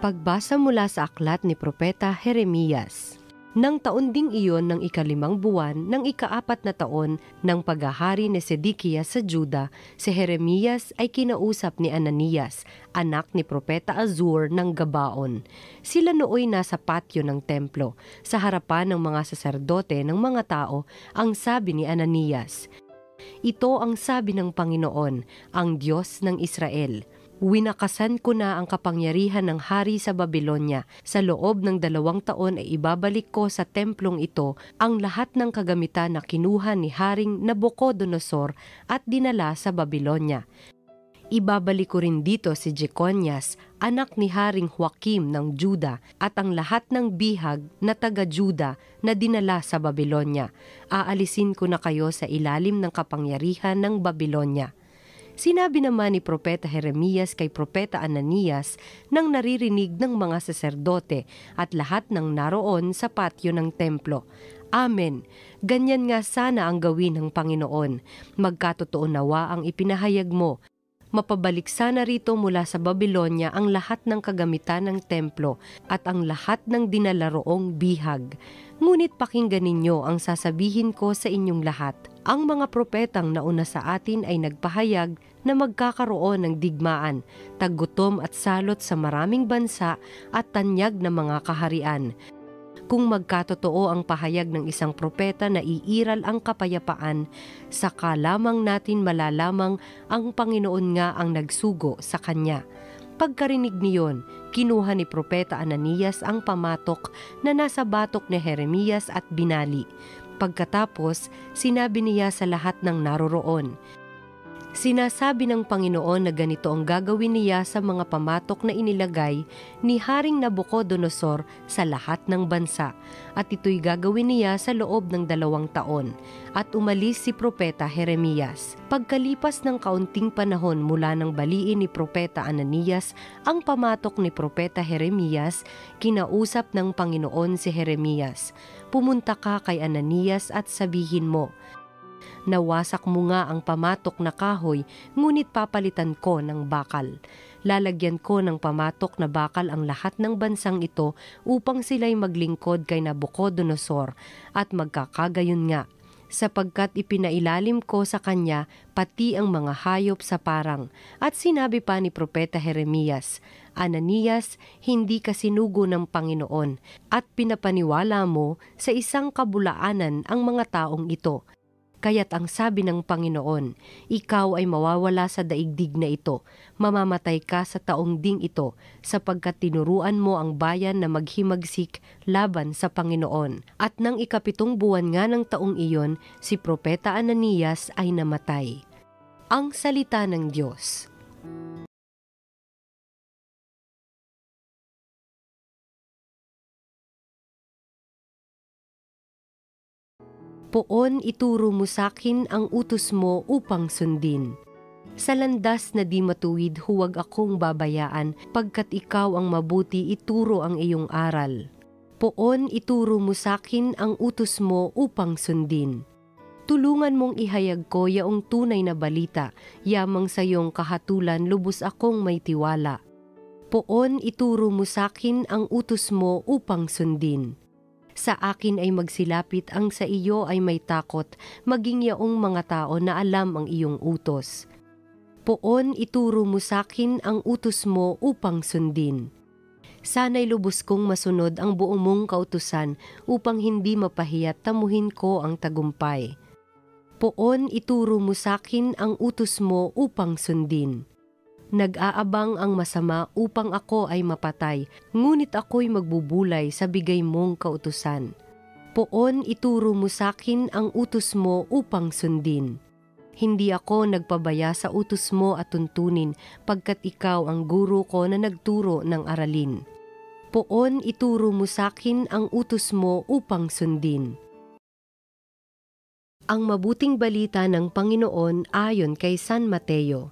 Pagbasa mula sa aklat ni Propeta Jeremias. Nang taon ding iyon ng ika-5 buwan ng ika-4 na taon ng paghahari ni Sedekias sa Juda, si Jeremias ay kinausap ni Ananias, anak ni Propeta Azur ng Gabaon. Sila nooy nasa patio ng templo, sa harapan ng mga saserdote ng mga tao. Ang sabi ni Ananias, "Ito ang sabi ng Panginoon, ang Diyos ng Israel. Winakasan ko na ang kapangyarihan ng hari sa Babilonya. Sa loob ng 2 taon ay ibabalik ko sa templong ito ang lahat ng kagamitan na kinuha ni Haring Nabucodonosor at dinala sa Babilonya. Ibabalik ko rin dito si Jeconias, anak ni Haring Joakim ng Juda, at ang lahat ng bihag na taga-Juda na dinala sa Babilonya. Aalisin ko na kayo sa ilalim ng kapangyarihan ng Babilonya." Sinabi naman ni Propeta Jeremias kay Propeta Ananias nang naririnig ng mga saserdote at lahat ng naroon sa patio ng templo, "Amen, ganyan nga sana ang gawin ng Panginoon. Magkatotoo nawa ang ipinahayag mo. Mapabalik sana rito mula sa Babilonya ang lahat ng kagamitan ng templo at ang lahat ng dinalaroong bihag. Ngunit pakinggan ninyo ang sasabihin ko sa inyong lahat. Ang mga propetang nauna sa atin ay nagpahayag na magkakaroon ng digmaan, taggutom at salot sa maraming bansa at tanyag na mga kaharian. Kung magkatotoo ang pahayag ng isang propeta na iiral ang kapayapaan, saka lamang natin malalamang ang Panginoon nga ang nagsugo sa kanya." Pagkarinig niyon, kinuha ni Propeta Ananias ang pamatok na nasa batok ni Jeremias at binali. Pagkatapos, sinabi niya sa lahat ng naroroon, "Sinasabi ng Panginoon na ganito ang gagawin niya sa mga pamatok na inilagay ni Haring Nabucodonosor sa lahat ng bansa, at ito'y gagawin niya sa loob ng 2 taon." At umalis si Propeta Jeremias. Pagkalipas ng kaunting panahon mula nang baliin ni Propeta Ananias ang pamatok ni Propeta Jeremias, kinausap ng Panginoon si Jeremias, "Pumunta ka kay Ananias at sabihin mo, nawasak mo nga ang pamatok na kahoy, ngunit papalitan ko ng bakal. Lalagyan ko ng pamatok na bakal ang lahat ng bansang ito upang sila'y maglingkod kay Nabucodonosor, at magkakagayon nga, sapagkat ipinailalim ko sa kanya pati ang mga hayop sa parang." At sinabi pa ni Propeta Jeremias, "Ananias, hindi ka sinugo ng Panginoon, at pinapaniwala mo sa isang kabulaanan ang mga taong ito. Kaya't ang sabi ng Panginoon, ikaw ay mawawala sa daigdig na ito, mamamatay ka sa taong ding ito, sapagkat tinuruan mo ang bayan na maghimagsik laban sa Panginoon." At nang ika-7 buwan nga ng taong iyon, si Propeta Ananias ay namatay. Ang salita ng Diyos. Poon ituro mo sakin ang utos mo upang sundin. Sa landas na di matuwid huwag akong babayaan, pagkat ikaw ang mabuti ituro ang iyong aral. Poon ituro mo sakin ang utos mo upang sundin. Tulungan mong ihayag ko yaong tunay na balita, yamang sa iyong kahatulan lubos akong may tiwala. Poon ituro mo sakin ang utos mo upang sundin. Sa akin ay magsilapit ang sa iyo ay may takot, maging yaong mga tao na alam ang iyong utos. Poon ituro mo sakin ang utos mo upang sundin. Sana'y lubos kong masunod ang buong mong kautusan upang hindi mapahiyat tamuhin ko ang tagumpay. Poon ituro mo sakin ang utos mo upang sundin. Nag-aabang ang masama upang ako ay mapatay, ngunit ako'y magbubulay sa bigay mong kautusan. Poon ituro mo sakin ang utos mo upang sundin. Hindi ako nagpabaya sa utos mo at tuntunin, pagkat ikaw ang guro ko na nagturo ng aralin. Poon ituro mo sakin ang utos mo upang sundin. Ang mabuting balita ng Panginoon ayon kay San Mateo.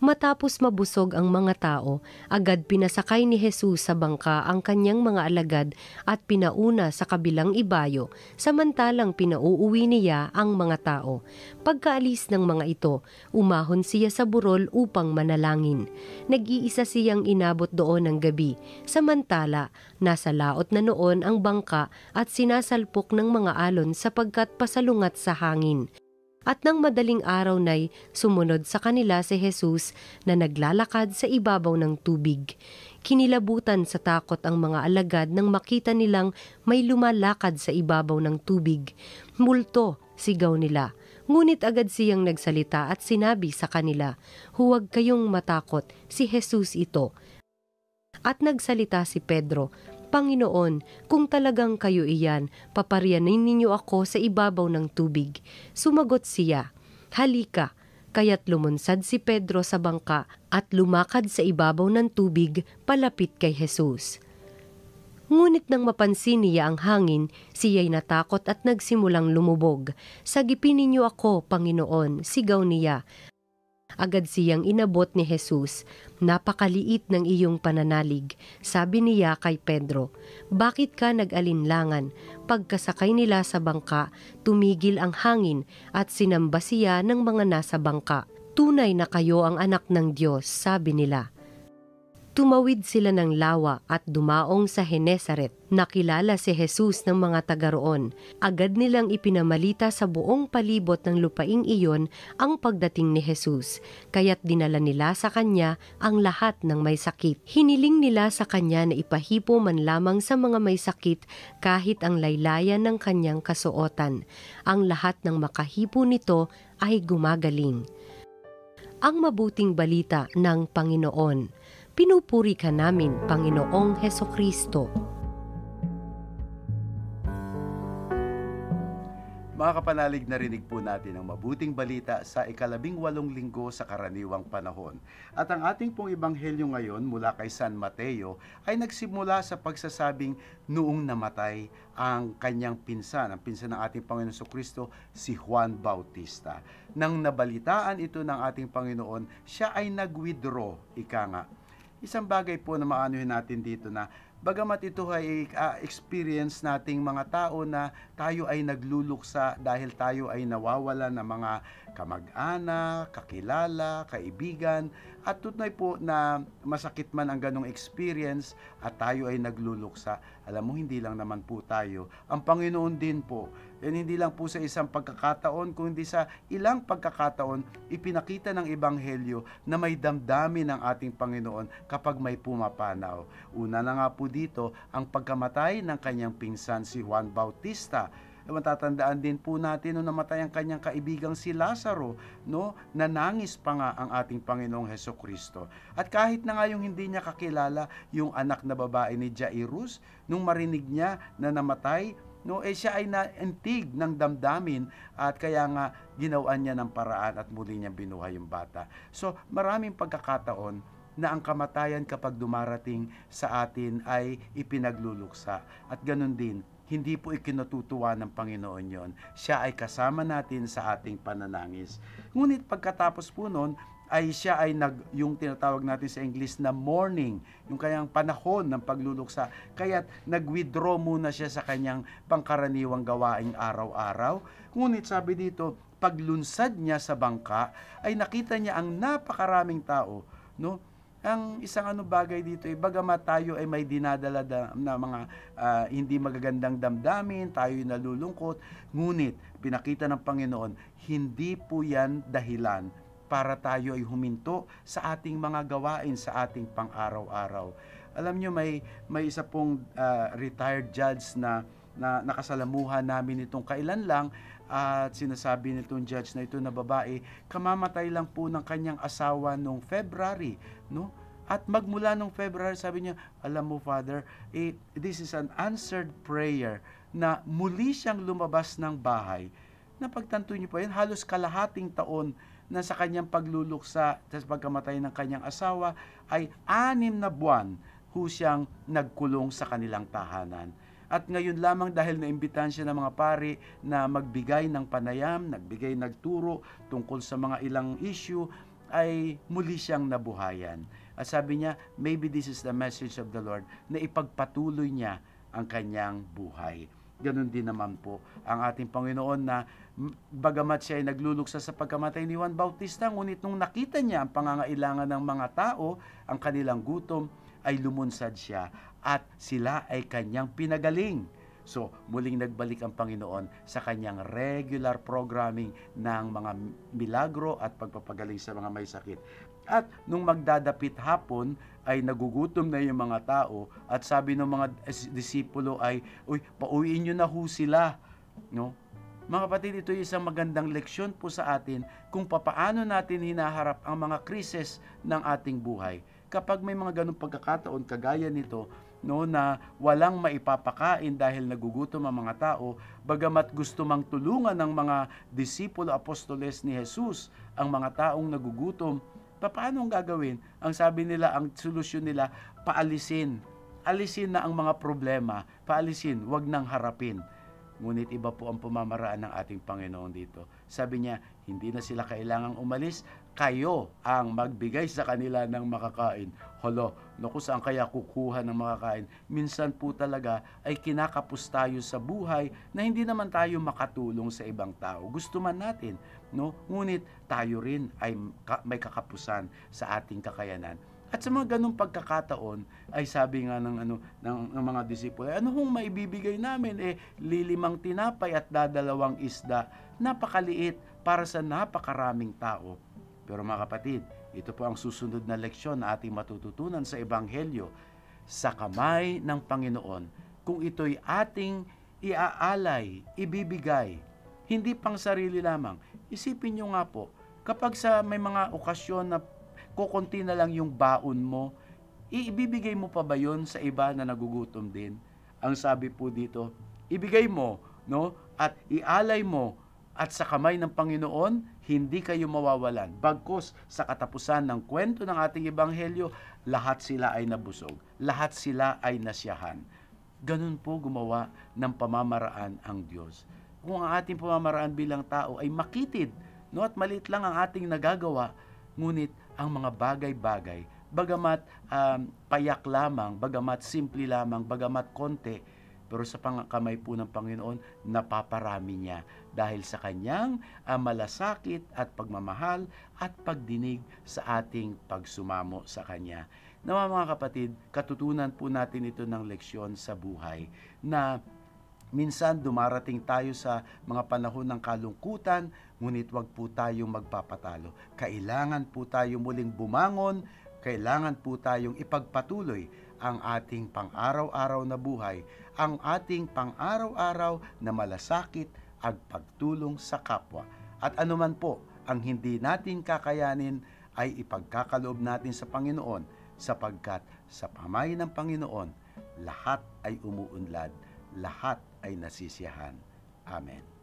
Matapos mabusog ang mga tao, agad pinasakay ni Jesus sa bangka ang kanyang mga alagad at pinauna sa kabilang ibayo, samantalang pinauuwi niya ang mga tao. Pagkaalis ng mga ito, umahon siya sa burol upang manalangin. Nag-iisa siyang inabot doon ng gabi, samantala nasa laot na noon ang bangka at sinasalpok ng mga alon sapagkat pasalungat sa hangin. At nang madaling araw na'y sumunod sa kanila si Jesus na naglalakad sa ibabaw ng tubig. Kinilabutan sa takot ang mga alagad nang makita nilang may lumalakad sa ibabaw ng tubig. "Multo!" sigaw nila. Ngunit agad siyang nagsalita at sinabi sa kanila, "Huwag kayong matakot, si Jesus ito." At nagsalita si Pedro, "Panginoon, kung talagang kayo iyan, paparianin ninyo ako sa ibabaw ng tubig." Sumagot siya, "Halika." Kaya't lumunsad si Pedro sa bangka at lumakad sa ibabaw ng tubig palapit kay Jesus. Ngunit nang mapansin niya ang hangin, siya'y natakot at nagsimulang lumubog. "Sagipin ninyo ako, Panginoon," sigaw niya. Agad siyang inabot ni Jesus. "Napakaliit ng iyong pananalig," sabi niya kay Pedro. "Bakit ka nag-alinlangan?" Pagkasakay nila sa bangka, tumigil ang hangin at sinamba siya ng mga nasa bangka. "Tunay na kayo ang anak ng Diyos," sabi nila. Tumawid sila ng lawa at dumaong sa Genesaret. Nakilala si Jesus ng mga taga roon. Agad nilang ipinamalita sa buong palibot ng lupaing iyon ang pagdating ni Jesus, kaya't dinala nila sa kanya ang lahat ng may sakit. Hiniling nila sa kanya na ipahipo man lamang sa mga may sakit kahit ang laylayan ng kanyang kasuotan. Ang lahat ng makahipo nito ay gumagaling. Ang mabuting balita ng Panginoon. Pinupuri ka namin, Panginoong Hesukristo. Mga kapanalig, narinig po natin ang mabuting balita sa ika-18 linggo sa karaniwang panahon. At ang ating pong ebanghelyo ngayon mula kay San Mateo ay nagsimula sa pagsasabing noong namatay ang kanyang pinsan, ang pinsan ng ating Panginoon Jesucristo, si Juan Bautista. Nang nabalitaan ito ng ating Panginoon, siya ay nag-withdraw, ika nga. Isang bagay po na maanuhin natin dito na bagamat ito ay experience nating mga tao na tayo ay nagluluksa dahil tayo ay nawawala ng mga kamag-anak, kakilala, kaibigan, at tunay po na masakit man ang ganong experience at tayo ay nagluluksa. Alam mo, hindi lang naman po tayo. Ang Panginoon din po. Yan hindi lang po sa isang pagkakataon, kundi sa ilang pagkakataon, ipinakita ng Ebanghelyo na may damdamin ng ating Panginoon kapag may pumapanaw. Una na nga po dito, ang pagkamatay ng kanyang pinsan si Juan Bautista. Matatandaan din po natin nung namatay ang kanyang kaibigang si Lazaro, no? Nanangis pa nga ang ating Panginoong Hesukristo. At kahit na nga yung hindi niya kakilala, yung anak na babae ni Jairus, nung marinig niya na namatay, no, siya ay naintig ng damdamin at kaya nga ginawan niya ng paraan at muli niyang binuhay yung bata. So maraming pagkakataon na ang kamatayan kapag dumarating sa atin ay ipinagluluksa. At ganun din, hindi po ikinututuwa ng Panginoon yon. Siya ay kasama natin sa ating pananangis. Ngunit pagkatapos po nun, ay siya ay yung tinatawag natin sa English na mourning, yung kanyang panahon ng pagluluksa. Kaya't nag-withdraw muna siya sa kanyang pangkaraniwang gawaing araw-araw. Ngunit sabi dito, paglunsad niya sa bangka, ay nakita niya ang napakaraming tao, no? Ang isang bagay dito ay bagamat tayo ay may dinadala na mga hindi magagandang damdamin, tayo ay nalulungkot, ngunit pinakita ng Panginoon, hindi po yan dahilan para tayo ay huminto sa ating mga gawain, sa ating pang-araw-araw. Alam nyo, may isa pong retired judge na nakasalamuhan namin itong kailan lang, at sinasabi nitong judge na ito na babae, kamamatay lang po ng kanyang asawa noong February, no? At magmula nung February, sabi niya, alam mo, Father, this is an answered prayer na muli siyang lumabas ng bahay. Napagtanto niyo po yan, halos kalahating taon na sa kanyang pagluluksa sa pagkamatay ng kanyang asawa ay 6 na buwan siyang nagkulong sa kanilang tahanan. At ngayon lamang dahil naimbitahan siya ng mga pari na magbigay ng panayam, nagturo tungkol sa mga ilang issue, ay muli siyang nabuhayan. At sabi niya, maybe this is the message of the Lord na ipagpatuloy niya ang kanyang buhay. Ganon din naman po ang ating Panginoon na bagamat siya ay nagluluksa sa pagkamatay ni Juan Bautista, ngunit nung nakita niya ang pangangailangan ng mga tao, ang kanilang gutom, ay lumunsad siya at sila ay kanyang pinagaling. So, muling nagbalik ang Panginoon sa kanyang regular programming ng mga milagro at pagpapagaling sa mga may sakit. At nung magdadapit hapon, ay nagugutom na yung mga tao at sabi ng mga disipulo ay, uy, pauwiin nyo na ho sila. No? Mga kapatid, ito ay isang magandang leksyon po sa atin kung papaano natin hinaharap ang mga krisis ng ating buhay. Kapag may mga ganong pagkakataon, kagaya nito, no, na walang maipapakain dahil nagugutom ang mga tao, bagamat gusto mang tulungan ng mga disipulo apostoles ni Jesus ang mga taong nagugutom, paano ang gagawin? Ang sabi nila, ang solusyon nila, paalisin. Alisin na ang mga problema, paalisin, wag nang harapin. Ngunit iba po ang pamamaraan ng ating Panginoon dito. Sabi niya, hindi na sila kailangang umalis, kayo ang magbigay sa kanila ng makakain. Hala, naku, saan kaya kukuha ng makakain? Minsan po talaga ay kinakapos tayo sa buhay na hindi naman tayo makatulong sa ibang tao. Gusto man natin, no? Ngunit tayo rin ay may kakapusan sa ating kakayanan. At sa mga ganung pagkakataon, ay sabi nga ng mga disipulo, ano hong maibibigay namin? Lilimang tinapay at 2 isda. Napakaliit para sa napakaraming tao. Pero mga kapatid, ito po ang susunod na leksyon na ating matututunan sa Ebanghelyo. Sa kamay ng Panginoon, kung ito'y ating iaalay, ibibigay, hindi pang sarili lamang. Isipin nyo nga po, kapag may mga okasyon na kukunti na lang yung baon mo, ibibigay mo pa ba yun sa iba na nagugutom din? Ang sabi po dito, ibigay mo, no? At ialay mo, at sa kamay ng Panginoon, hindi kayo mawawalan. Bagkus sa katapusan ng kwento ng ating Ebanghelyo, lahat sila ay nabusog. Lahat sila ay nasiyahan. Ganun po gumawa ng pamamaraan ang Diyos. Kung ang ating pamamaraan bilang tao ay makitid, no, at maliit lang ang ating nagagawa, ngunit ang mga bagay-bagay, bagamat payak lamang, bagamat simple lamang, bagamat konti, pero sa kamay po ng Panginoon, napaparami niya dahil sa kanyang malasakit at pagmamahal at pagdinig sa ating pagsumamo sa kanya. Nawa mga kapatid, katutunan po natin ito ng leksyon sa buhay na minsan dumarating tayo sa mga panahon ng kalungkutan, ngunit wag po tayong magpapatalo. Kailangan po tayo muling bumangon, kailangan po tayong ipagpatuloy ang ating pang-araw-araw na buhay, ang ating pang-araw-araw na malasakit at pagtulong sa kapwa. At anuman po ang hindi natin kakayanin ay ipagkakaloob natin sa Panginoon, sapagkat sa kamay ng Panginoon, lahat ay umuunlad, lahat ay nasisiyahan. Amen.